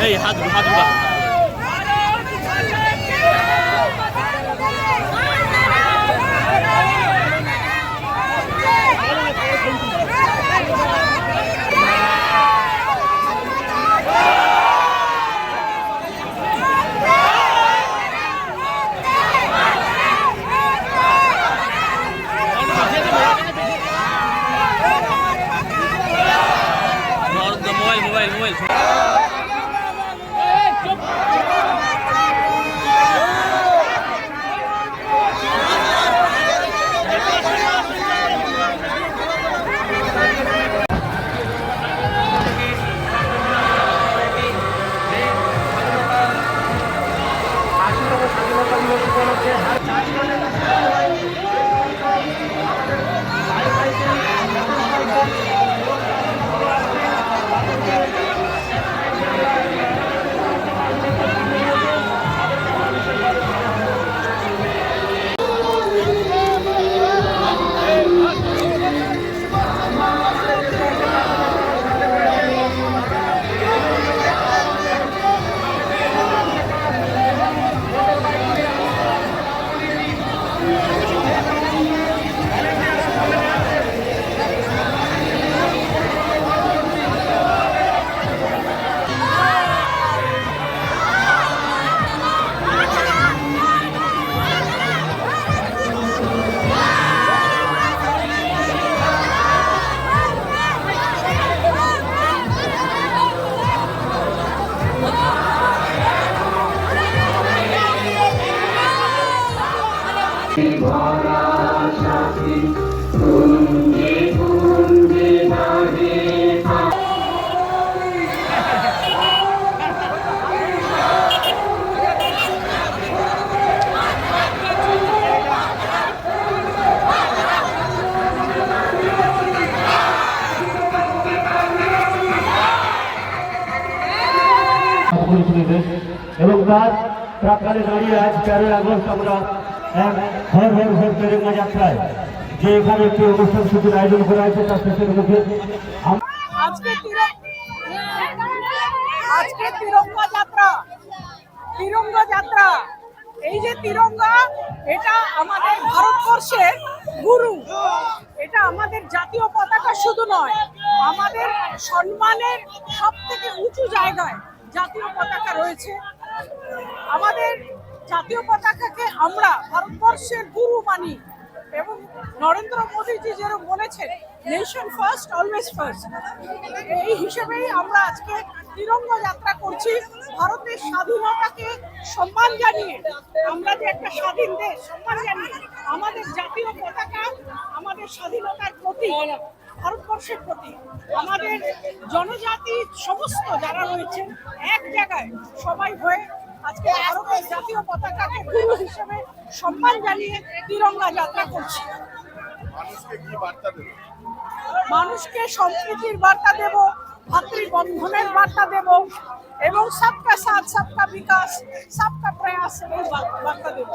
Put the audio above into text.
এই হাত হাত উঠা। মোবাইল এবং তার প্রাকালে দাঁড়িয়ে আজ 13 আগস্ট আমরা হর হর হর তেরঙ্গা যাত্রায় যে এখানে একটি অনুষ্ঠান সূচির আয়োজন করা হয়েছে তার শেষের মুখে আজকে তিরঙ্গা যাত্রা এই যে তিরঙ্গা এটা আমাদের ভারতবর্ষের গুরু, এটা আমাদের জাতীয় পতাকা শুধু নয়, আমাদের সম্মানের সব থেকে উঁচু জায়গায় জাতীয় পতাকা রয়েছে। আমাদের জাতীয় পতাকাকে আমরা ভারতবর্ষের গুরু মানি এবং নরেন্দ্র মোদীজি যেরকম বলেছেন নেশন ফার্স্ট অলওয়েজ ফার্স্ট, এই হিসেবেই আমরা আজকে তিরঙ্গা যাত্রা করছি। ভারতের স্বাধীনতাকে সম্মান জানিয়ে, আমরা যে একটা স্বাধীন দেশ, সম্মান জানিয়ে আমাদের জাতীয় পতাকা আমাদের স্বাধীনতার প্রতীক, ভারতবর্ষের প্রতি আমাদের জনজাতি সমস্ত যারা রয়েছেন এক জায়গায় সবাই হয়ে আজকে ভারতের জাতীয় পতাকাকে গুরু হিসেবে সম্মান জানিয়ে তিরঙ্গা যাত্রা করছি। মানুষকে সম্প্রীতির বার্তা দেব, ভাতৃবন্ধনের বার্তা দেব এবং সবকা সাথ সবকা বিকাশ সবকা প্রয়াস বার্তা দেব।